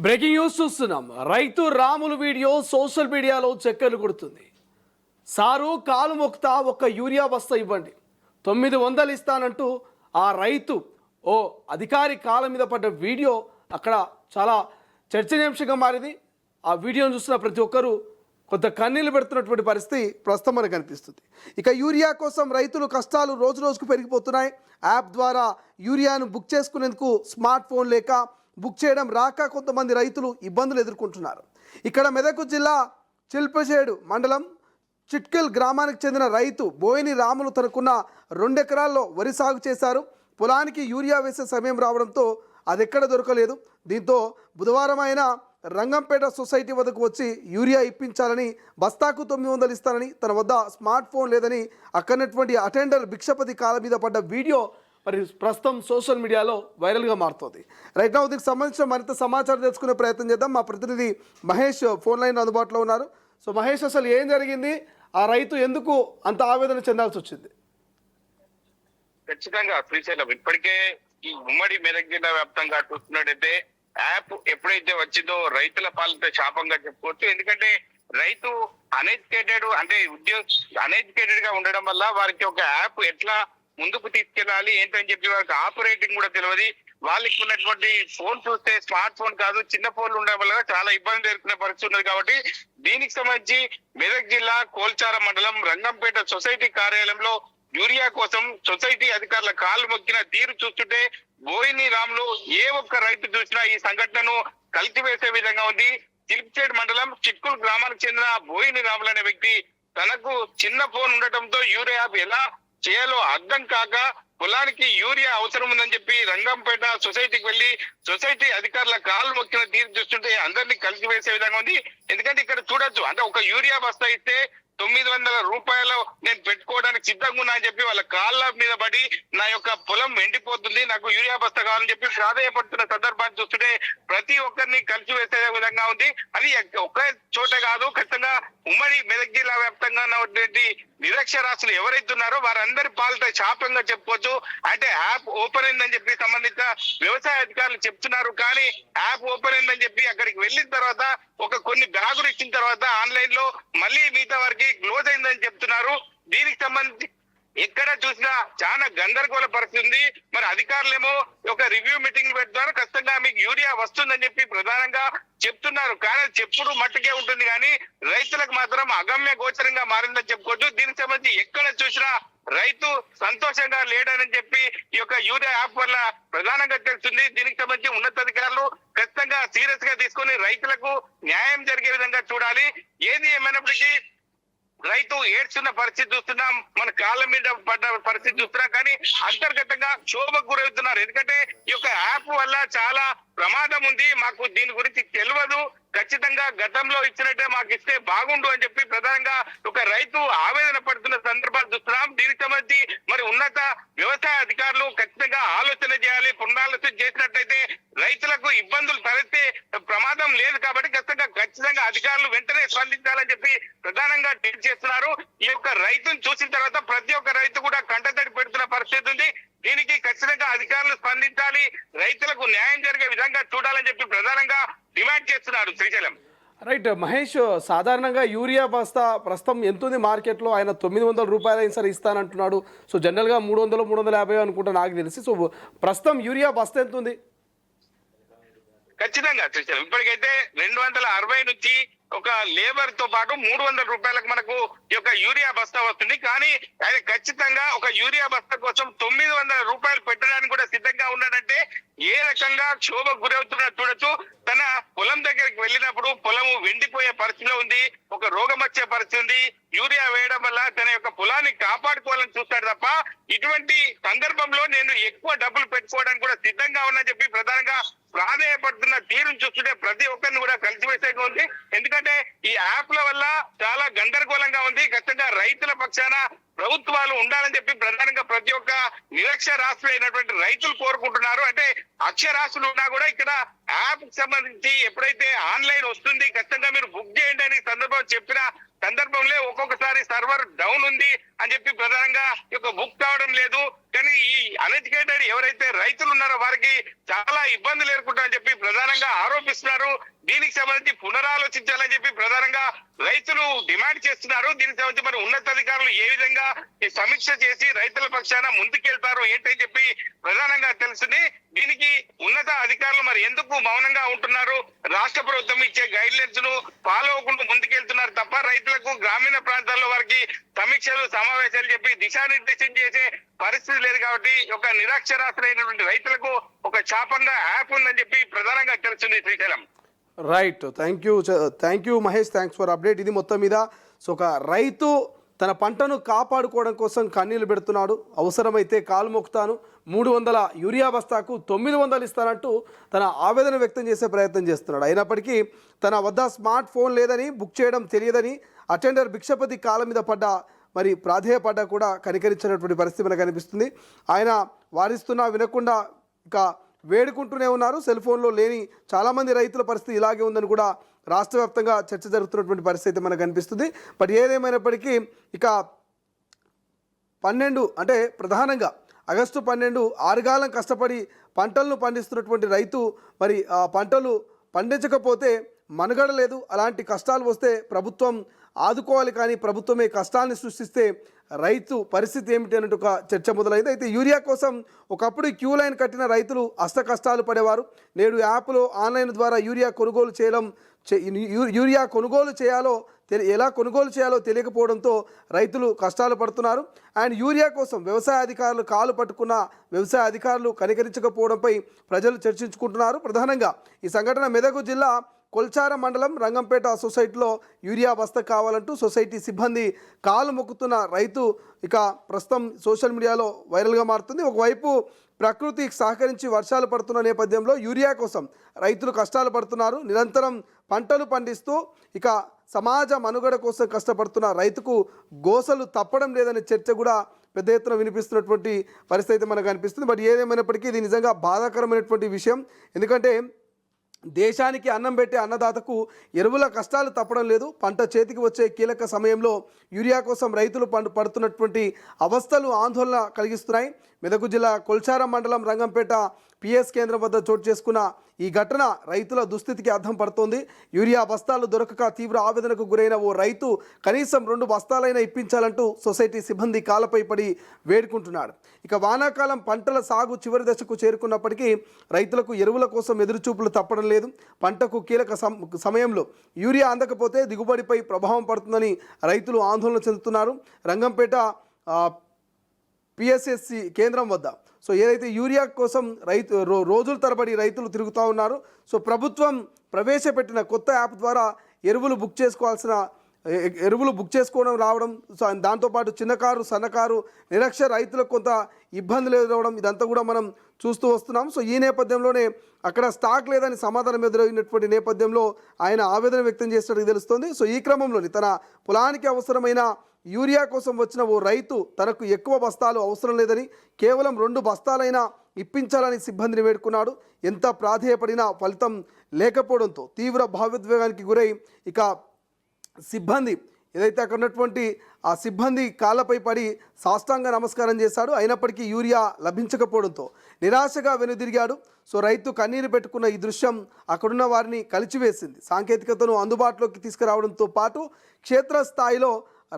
Breaking news చూస్తున్నాం. రైతు Ramulu video social మీడియాలో చక్కర్లు కొడుతుంది. సారు కాలు మొక్తా ఒక్క యూరియా బస్తా ఇవ్వండి, 900 ఇస్తానంటూ ఆ రైతు ఓ అధికారి కాళ్ళ మీద పడ్డ వీడియో అక్కడ చాలా చర్చనీయాంశంగా మారింది. ఆ వీడియోను చూస్తున్న ప్రతి ఒక్కరూ కొంత కన్నీళ్లు పెడుతున్నటువంటి పరిస్థితి ప్రస్తుతం మనకు కనిపిస్తుంది. ఇక యూరియా కోసం రైతులు కష్టాలు రోజు రోజుకు పెరిగిపోతున్నాయి. యాప్ ద్వారా యూరియాను బుక్ చేసుకునేందుకు స్మార్ట్ ఫోన్ లేక బుక్ చేయడం రాక కొంతమంది రైతులు ఇబ్బందులు ఎదుర్కొంటున్నారు. ఇక్కడ మెదక్ జిల్లా చిల్పచేడు మండలం చిట్కిల్ గ్రామానికి చెందిన రైతు బోయిని రాములు తనకున్న 2 ఎకరాల్లో వరి సాగు చేశారు. పొలానికి యూరియా వేసే సమయం రావడంతో అది ఎక్కడ దొరకలేదు. దీంతో బుధవారం ఆయన రంగంపేట సొసైటీ వద్దకు వచ్చి యూరియా ఇప్పించాలని, బస్తాకు 900 ఇస్తానని, తన వద్ద స్మార్ట్ ఫోన్ లేదని అక్కడటువంటి అటెండర్ భిక్షపతి కాళ్ళ మీద పడ్డ వీడియో మరి ప్రస్తుతం సోషల్ మీడియాలో వైరల్గా మారుతోంది. రైట్ నౌ దీనికి సంబంధించిన మరింత సమాచారం తెలుసుకునే ప్రయత్నం చేద్దాం. మా ప్రతినిధి మహేష్ ఫోన్ లైన్ అందుబాటులో ఉన్నారు. సో మహేష్, అసలు ఏం జరిగింది? ఆ రైతు ఎందుకు అంత ఆవేదన చెందాల్సి వచ్చింది? ఖచ్చితంగా శ్రీశైలం ఇప్పటికే ఈ ఉమ్మడి మెదక్ జిల్లా వ్యాప్తంగా చూస్తున్నట్టయితే యాప్ ఎప్పుడైతే వచ్చిందో రైతుల పాలిత శాపంగా చెప్పుకోవచ్చు. ఎందుకంటే రైతు అన్ఎడ్యుకేటెడ్, అంటే అన్ఎడ్యుకేటెడ్ గా ఉండడం వల్ల వారికి ఒక యాప్ ఎట్లా ముందుకు తీసుకెళ్ళాలి ఏంటని చెప్పి వారికి ఆపరేటింగ్ కూడా తెలియదు. వాళ్ళకి ఉన్నటువంటి ఫోన్ చూస్తే స్మార్ట్ ఫోన్ కాదు, చిన్న ఫోన్లు ఉండడం వల్ల చాలా ఇబ్బంది ఎదుర్కొనే పరిస్థితి ఉన్నది. కాబట్టి దీనికి సంబంధించి మెదక్ జిల్లా కోల్చార మండలం రంగంపేట సొసైటీ కార్యాలయంలో యూరియా కోసం సొసైటీ అధికారుల కాళ్ళు మొక్కిన తీరు చూస్తుంటే బోయిని రాములు ఏ ఒక్క రైతు చూసినా ఈ సంఘటనను కలిసివేసే విధంగా ఉంది. చిల్పచేడు మండలం చిట్కుల్ గ్రామానికి చెందిన బోయిని రాములు అనే వ్యక్తి తనకు చిన్న ఫోన్ ఉండటంతో యూరియా ఎలా చేయాలో అర్థం కాక పొలానికి యూరియా అవసరం ఉందని చెప్పి రంగంపేట సొసైటీకి వెళ్లి సొసైటీ అధికారుల కాళ్ళు మొక్కిన తీరు చూస్తుంటే అందరినీ కలిసివేసే విధంగా ఉంది. ఎందుకంటే ఇక్కడ చూడొచ్చు, అంటే ఒక యూరియా బస్తా ఇస్తే 900 రూపాయలు నేను పెట్టుకోవడానికి సిద్ధంగా ఉన్నా అని చెప్పి వాళ్ళ కాళ్ళ మీద పడి నా యొక్క పొలం ఎండిపోతుంది, నాకు యూరియా బస్తా కావాలని చెప్పి ప్రాధాయపడుతున్న సందర్భాన్ని చూస్తుంటే ప్రతి ఒక్కరిని కలిసి వేసే విధంగా ఉంది. అది ఒకే చోట కాదు, ఖచ్చితంగా ఉమ్మడి మెదక్ జిల్లా వ్యాప్తంగా ఉన్నటువంటి నిరక్షరాస్యులు ఎవరైతే ఉన్నారో వారందరి పాలిట శాపంగా చెప్పుకోవచ్చు. అంటే యాప్ ఓపెన్ అయిందని చెప్పి సంబంధిత వ్యవసాయ అధికారులు చెప్తున్నారు. కానీ యాప్ ఓపెన్ అయిందని చెప్పి అక్కడికి వెళ్ళిన తర్వాత కొన్ని బ్యాగులు ఇచ్చిన తర్వాత ఆన్లైన్ లో మళ్ళీ మిగతా వారికి క్లోజ్ అయిందని చెప్తున్నారు. దీనికి సంబంధించి ఎక్కడ చూసినా చాలా గందరగోళ పరిస్థితి ఉంది. మరి అధికారులేమో ఒక రివ్యూ మీటింగ్ పెడతారు, ఖచ్చితంగా మీకు యూరియా వస్తుందని చెప్పి ప్రధానంగా చెప్తున్నారు. కానీ చెప్పుడు మట్టుకే ఉంటుంది, కానీ రైతులకు మాత్రం అగమ్య గోచరంగా మారిందని చెప్పుకోవచ్చు. దీనికి సంబంధించి ఎక్కడ చూసినా రైతు సంతోషంగా లేడని చెప్పి ఈ యొక్క యూరియా యాప్ వల్ల ప్రధానంగా తెలుస్తుంది. దీనికి సంబంధించి ఉన్నతాధికారులు ఖచ్చితంగా సీరియస్ గా తీసుకొని రైతులకు న్యాయం జరిగే విధంగా చూడాలి. ఏది ఏమైనప్పటికీ రైతు ఏడ్చున్న పరిస్థితి చూస్తున్నాం, మన కాళ్ళ మీద పడ్డ పరిస్థితి చూస్తున్నాం. కానీ అంతర్గతంగా క్షోభకు గురవుతున్నారు. ఎందుకంటే ఈ యొక్క యాప్ వల్ల చాలా ప్రమాదం ఉంది, మాకు దీని గురించి తెలియదు, ఖచ్చితంగా గతంలో ఇచ్చినట్టే మాకు ఇస్తే బాగుండు అని చెప్పి ప్రధానంగా ఒక రైతు ఆవేదన పడుతున్న సందర్భాలు చూస్తున్నాం. దీనికి సంబంధించి మరి ఉన్నత వ్యవసాయ అధికారులు ఖచ్చితంగా ఆలోచన చేయాలి. పునరాలోచన చేసినట్లయితే రైతులకు ఇబ్బందులు తలెత్తే ప్రమాదం లేదు. కాబట్టి ఖచ్చితంగా అధికారులు వెంటనే స్పందించాలని చెప్పి ప్రధానంగా ట్వీట్ చేస్తున్నారు. ఈ యొక్క రైతును చూసిన తర్వాత ప్రతి ఒక్క రైతు కూడా కంటతడి పెడుతున్న పరిస్థితి ఉంది. దీనికి ఖచ్చితంగా అధికారులు స్పందించాలి, రైతులకు న్యాయం జరిగే విధంగా చూడాలని చెప్పి ప్రధానంగా డిమాండ్ చేస్తున్నారు. శ్రీశైలం. రైట్ మహేష్, సాధారణంగా యూరియా బస్తా ప్రస్తుతం ఎంత ఉంది మార్కెట్లో? ఆయన 900 రూపాయలు అయిన సరే ఇస్తానంటున్నాడు. సో జనరల్గా 300, 350 అనుకుంటా నాకు తెలిసి. సో ప్రస్తుతం యూరియా బస్తా ఎంత ఉంది? ఖచ్చితంగా శ్రీశైలం ఇప్పటికైతే 260 నుంచి ఒక లేబర్ తో పాటు 300 రూపాయలకు మనకు ఈ యొక్క యూరియా బస్తా వస్తుంది. కానీ ఆయన ఖచ్చితంగా ఒక యూరియా బస్తా కోసం 900 రూపాయలు పెట్టడానికి కూడా సిద్ధంగా ఉన్నాడంటే ఏ రకంగా క్షోభకు గురవుతున్నా చూడొచ్చు. తన పొలం దగ్గరికి వెళ్ళినప్పుడు పొలము వెండిపోయే పరిస్థితిలో ఉంది, ఒక రోగం వచ్చే పరిస్థితి ఉంది. యూరియా వేయడం వల్ల తన యొక్క పొలాన్ని కాపాడుకోవాలని చూస్తాడు తప్ప ఇటువంటి సందర్భంలో నేను ఎక్కువ డబ్బులు పెట్టుకోవడానికి కూడా సిద్ధంగా ఉన్నా చెప్పి ప్రధానంగా ప్రాధాయపడుతున్న తీరును చూస్తుంటే ప్రతి ఒక్కరిని కూడా కలిసివేసేగా ఉంది. ఎందుకంటే ఈ యాప్ల వల్ల చాలా గందరగోళంగా ఉంది. ఖచ్చితంగా రైతుల పక్షాన ప్రభుత్వాలు ఉండాలని చెప్పి ప్రధానంగా ప్రతి ఒక్క నిరక్షరాస్యులు అయినటువంటి రైతులు కోరుకుంటున్నారు. అంటే అక్షరాస్యులు ఉన్నా కూడా ఇక్కడ యాప్ కి సంబంధించి ఎప్పుడైతే ఆన్లైన్ వస్తుంది ఖచ్చితంగా మీరు బుక్ చేయండి అని సందర్భం చెప్పినా సందర్భంలో ఒక్కొక్కసారి సర్వర్ డౌన్ ఉంది అని చెప్పి ప్రధానంగా ఈ యొక్క బుక్ కావడం లేదు. కానీ ఈ అన్ఎడ్యుకేటెడ్ ఎవరైతే రైతులు ఉన్నారో వారికి చాలా ఇబ్బందులు ఎదుర్కొంటారని చెప్పి ప్రధానంగా ఆరోపిస్తున్నారు. దీనికి సంబంధించి పునరాలోచించాలని చెప్పి ప్రధానంగా రైతులు డిమాండ్ చేస్తున్నారు. దీనికి సంబంధించి మరి ఉన్నతాధికారులు ఏ విధంగా ఈ సమీక్ష చేసి రైతుల పక్షాన ముందుకెళ్తారు ఏంటని చెప్పి ప్రధానంగా తెలుస్తుంది. దీనికి ఉన్నత అధికారులు మరి ఎందుకు మౌనంగా ఉంటున్నారు? రాష్ట్ర ప్రభుత్వం ఇచ్చే గైడ్ లైన్స్ ను ఫాలో అవ్వకుండా ముందుకెళ్తున్నారు తప్ప రైతులకు గ్రామీణ ప్రాంతాల్లో వారికి సమీక్షలు సమావేశాలు చెప్పి దిశానిర్దేశం చేసే పరిస్థితి లేదు. కాబట్టి ఒక నిరక్షరాస్యులైనటువంటి రైతులకు ఒక శాపంగా యాప్ ఉందని చెప్పి ప్రధానంగా తెలుస్తుంది. Srisailam. Right, thank you Mahesh, thanks for update. ఇది మొత్తం మీద సో ఒక రైతు తన పంటను కాపాడుకోవడం కోసం కన్నీళ్లు పెడుతున్నాడు. అవసరమైతే కాలు మొక్కుతాను, 300 యూరియా బస్తాకు 900 ఇస్తానంటూ తన ఆవేదన వ్యక్తం చేసే ప్రయత్నం చేస్తున్నాడు. అయినప్పటికీ తన వద్ద స్మార్ట్ ఫోన్ లేదని, బుక్ చేయడం తెలియదని అటెండర్ భిక్షపతి కాళ్ళ మీద మరి ప్రాధేయపడ్డా కూడా కనికరించినటువంటి పరిస్థితి మనకు కనిపిస్తుంది. ఆయన వారిస్తున్నా వినకుండా ఇక వేడుకుంటూనే ఉన్నారు. సెల్ ఫోన్లో లేని చాలామంది రైతుల పరిస్థితి ఇలాగే ఉందని కూడా రాష్ట్ర వ్యాప్తంగా చర్చ జరుగుతున్నటువంటి పరిస్థితి మనకు కనిపిస్తుంది. బట్ ఏదేమైనప్పటికీ ఇక 12 అంటే ప్రధానంగా ఆగస్టు 12 ఆరుగాలం కష్టపడి పంటలను పండిస్తున్నటువంటి రైతు మరి ఆ పంటలు పండించకపోతే మనుగడ లేదు. అలాంటి కష్టాలు వస్తే ప్రభుత్వం ఆదుకోవాలి, కానీ ప్రభుత్వమే కష్టాన్ని సృష్టిస్తే రైతు పరిస్థితి ఏమిటి అన్నట్టు ఒక చర్చ మొదలైంది. అయితే యూరియా కోసం ఒకప్పుడు క్యూ లైన్ కట్టిన రైతులు అష్ట కష్టాలు పడేవారు. నేడు యాప్లో ఆన్లైన్ ద్వారా యూరియా కొనుగోలు చేయాలో ఎలా కొనుగోలు చేయాలో తెలియకపోవడంతో రైతులు కష్టాలు పడుతున్నారు. అండ్ యూరియా కోసం వ్యవసాయ అధికారులు కాలు పట్టుకున్న వ్యవసాయ అధికారులు కనికరించకపోవడంపై ప్రజలు చర్చించుకుంటున్నారు. ప్రధానంగా ఈ సంఘటన మెదక్ జిల్లా కొల్చారం మండలం రంగంపేట సొసైటీలో యూరియా బస్తా కావాలంటూ సొసైటీ సిబ్బంది కాలు మొక్కుతున్న రైతు ఇక ప్రస్తుతం సోషల్ మీడియాలో వైరల్గా మారుతుంది. ఒకవైపు ప్రకృతి సహకరించి వర్షాలు పడుతున్న నేపథ్యంలో యూరియా కోసం రైతులు కష్టాలు పడుతున్నారు. నిరంతరం పంటలు పండిస్తూ ఇక సమాజ మనుగడ కోసం కష్టపడుతున్న రైతుకు గోసలు తప్పడం లేదనే చర్చ కూడా పెద్ద ఎత్తున వినిపిస్తున్నటువంటి పరిస్థితి మనకు అనిపిస్తుంది. బట్ ఏదేమైనప్పటికీ ఇది నిజంగా బాధాకరమైనటువంటి విషయం. ఎందుకంటే దేశానికి అన్నం పెట్టే అన్నదాతకు ఎరువుల కష్టాలు తప్పడం లేదు. పంట చేతికి వచ్చే కీలక సమయంలో యూరియా కోసం రైతులు పడుతున్నటువంటి అవస్థలు ఆందోళన కలిగిస్తున్నాయి. మెదక్ జిల్లా కొల్చారం మండలం రంగంపేట పిఎస్ కేంద్రం వద్ద చోటు చేసుకున్న ఈ ఘటన రైతుల దుస్థితికి అర్థం పడుతోంది. యూరియా బస్తాలు దొరకక తీవ్ర ఆవేదనకు గురైన ఓ రైతు కనీసం 2 బస్తాలైనా ఇప్పించాలంటూ సొసైటీ సిబ్బంది కాలపై పడి వేడుకుంటున్నాడు. ఇక వానాకాలం పంటల సాగు చివరి దశకు చేరుకున్నప్పటికీ రైతులకు ఎరువుల కోసం ఎదురుచూపులు తప్పడం లేదు. పంటకు కీలక సమయంలో యూరియా అందకపోతే దిగుబడిపై ప్రభావం పడుతుందని రైతులు ఆందోళన చెందుతున్నారు. రంగంపేట పిఎస్ఎస్సి కేంద్రం వద్ద సో ఏదైతే యూరియా కోసం రోజుల తరబడి రైతులు తిరుగుతూ ఉన్నారు. సో ప్రభుత్వం ప్రవేశపెట్టిన కొత్త యాప్ ద్వారా ఎరువులు బుక్ చేసుకోవడం రావడం, సో దాంతోపాటు చిన్నకారు సన్నకారు నిరక్షర రైతులకు కొంత ఇబ్బందులు ఎదురవడం ఇదంతా కూడా మనం చూస్తూ వస్తున్నాం. సో ఈ నేపథ్యంలోనే అక్కడ స్టాక్ లేదని సమాధానం ఎదురైనటువంటి నేపథ్యంలో ఆయన ఆవేదన వ్యక్తం చేసినట్టు తెలుస్తోంది. సో ఈ క్రమంలోని తన పొలానికి అవసరమైన యూరియా కోసం వచ్చిన ఓ రైతు తనకు ఎక్కువ బస్తాలు అవసరం లేదని కేవలం 2 బస్తాలైనా ఇప్పించాలని సిబ్బందిని వేడుకున్నాడు. ఎంత ప్రాధేయపడినా ఫలితం లేకపోవడంతో తీవ్ర భావోద్వేగానికి గురై ఇక సిబ్బంది ఏదైతే అక్కడ ఉన్నటువంటి ఆ సిబ్బంది కాళ్ళపై పడి సాష్టాంగ నమస్కారం చేశాడు. అయినప్పటికీ యూరియా లభించకపోవడంతో నిరాశగా వెనుదిరిగాడు. సో రైతు కన్నీరు పెట్టుకున్న ఈ దృశ్యం అక్కడున్న వారిని కలిచివేసింది. సాంకేతికతను అందుబాటులోకి తీసుకురావడంతో పాటు క్షేత్రస్థాయిలో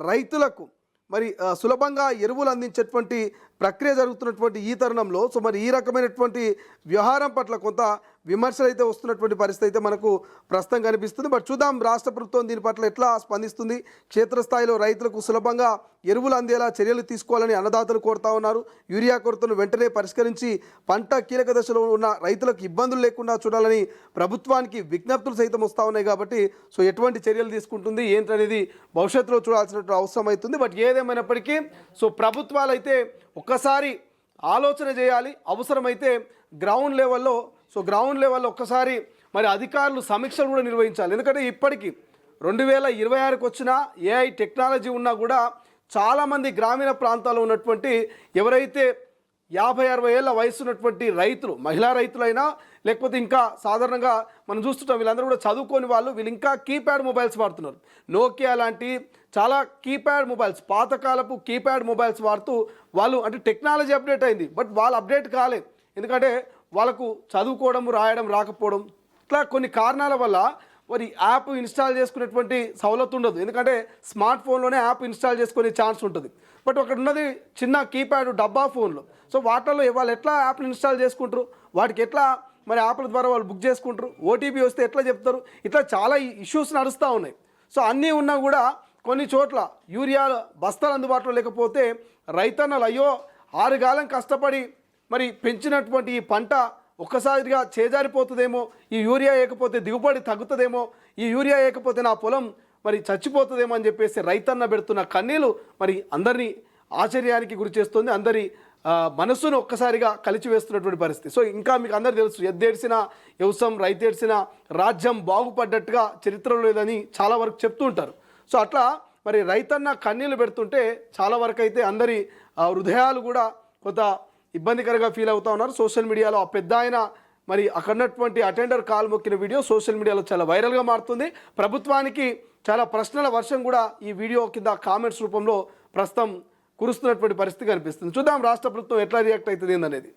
రైతులకు మరి సులభంగా ఎరువులు అందించేటువంటి ప్రక్రియ జరుగుతున్నటువంటి ఈ తరుణంలో సో మరి ఈ రకమైనటువంటి వ్యవహారం పట్ల కొంత విమర్శలు అయితే వస్తున్నటువంటి పరిస్థితి అయితే మనకు ప్రస్తుతం కనిపిస్తుంది. బట్ చూద్దాం రాష్ట్ర ప్రభుత్వం దీని పట్ల ఎట్లా స్పందిస్తుంది. క్షేత్రస్థాయిలో రైతులకు సులభంగా ఎరువులు అందేలా చర్యలు తీసుకోవాలని అన్నదాతలు కోరుతా ఉన్నారు. యూరియా కొరతను వెంటనే పరిష్కరించి పంట కీలక దశలో ఉన్న రైతులకు ఇబ్బందులు లేకుండా చూడాలని ప్రభుత్వానికి విజ్ఞప్తులు సైతం వస్తూ ఉన్నాయి. కాబట్టి సో ఎటువంటి చర్యలు తీసుకుంటుంది ఏంటనేది భవిష్యత్తులో చూడాల్సినటువంటి అవసరం అవుతుంది. బట్ ఏదేమైనప్పటికీ సో ప్రభుత్వాలు అయితే ఒక్కసారి ఆలోచన చేయాలి. అవసరమైతే గ్రౌండ్ లెవెల్లో ఒక్కసారి మరి అధికారులు సమీక్షలు కూడా నిర్వహించాలి. ఎందుకంటే ఇప్పటికీ 2026కి వచ్చిన ఏఐ టెక్నాలజీ ఉన్నా కూడా చాలామంది గ్రామీణ ప్రాంతాల్లో ఉన్నటువంటి ఎవరైతే 50-60 ఏళ్ళ వయసు ఉన్నటువంటి రైతులు, మహిళా రైతులైనా లేకపోతే ఇంకా సాధారణంగా మనం చూస్తుంటాం, వీళ్ళందరూ కూడా చదువుకోని వాళ్ళు, వీళ్ళు ఇంకా కీప్యాడ్ మొబైల్స్ వాడుతున్నారు. నోకియా లాంటి చాలా కీప్యాడ్ మొబైల్స్, పాతకాలపు కీప్యాడ్ మొబైల్స్ వాడుతూ వాళ్ళు, అంటే టెక్నాలజీ అప్డేట్ అయింది బట్ వాళ్ళు అప్డేట్ కాలేదు. ఎందుకంటే వాళ్ళకు చదువుకోవడం రాయడం రాకపోవడం, ఇట్లా కొన్ని కారణాల వల్ల మరి యాప్ ఇన్స్టాల్ చేసుకునేటువంటి సౌలత్ ఉండదు. ఎందుకంటే స్మార్ట్ ఫోన్లోనే యాప్ ఇన్స్టాల్ చేసుకునే ఛాన్స్ ఉంటుంది. బట్ అక్కడ ఉన్నది చిన్న కీప్యాడ్ డబ్బా ఫోన్లో. సో వాటిల్లో వాళ్ళు ఎట్లా యాప్ని ఇన్స్టాల్ చేసుకుంటారు, వాటికి ఎట్లా మరి యాప్ల ద్వారా వాళ్ళు బుక్ చేసుకుంటారు, ఓటీపీ వస్తే ఎట్లా చెప్తారు, ఇట్లా చాలా ఇష్యూస్ నడుస్తూ ఉన్నాయి. సో అన్నీ ఉన్నా కూడా కొన్ని చోట్ల యూరియా బస్తాలు అందుబాటులో లేకపోతే రైతన్నలు అయ్యో 6 కాలం కష్టపడి మరి పెంచినటువంటి ఈ పంట ఒక్కసారిగా చేజారిపోతుందేమో, ఈ యూరియా వేయకపోతే దిగుబడి తగ్గుతుందేమో, ఈ యూరియా వేయకపోతే నా పొలం మరి చచ్చిపోతుందేమో అని చెప్పేసి రైతన్న పెడుతున్న కన్నీళ్ళు మరి అందరినీ ఆశ్చర్యానికి గురి చేస్తుంది, అందరి మనస్సును ఒక్కసారిగా కలిచివేస్తున్నటువంటి పరిస్థితి. సో ఇంకా మీకు అందరికీ తెలుసు, ఎద్దేడ్చిన వ్యవసాయం రైతేడ్చిన రాజ్యం బాగుపడ్డట్టుగా చరిత్రలో లేదని చాలా వరకు చెప్తూ ఉంటారు. సో అట్లా మరి రైతన్న కన్నీళ్ళు పెడుతుంటే చాలా వరకు అయితే అందరి హృదయాలు కూడా కొంత ఇబ్బందికరంగా ఫీల్ అవుతూ ఉన్నారు. సోషల్ మీడియాలో ఆ పెద్ద ఆయన మరి అక్కడ ఉన్నటువంటి అటెండర్ కాలు మొక్కిన వీడియో సోషల్ మీడియాలో చాలా వైరల్గా మారుతుంది. ప్రభుత్వానికి చాలా ప్రశ్నల వర్షం కూడా ఈ వీడియో కింద కామెంట్స్ రూపంలో ప్రస్తుతం కురుస్తున్నటువంటి పరిస్థితి కనిపిస్తుంది. చూద్దాం రాష్ట్ర ప్రభుత్వం ఎట్లా రియాక్ట్ అవుతుంది అనేది.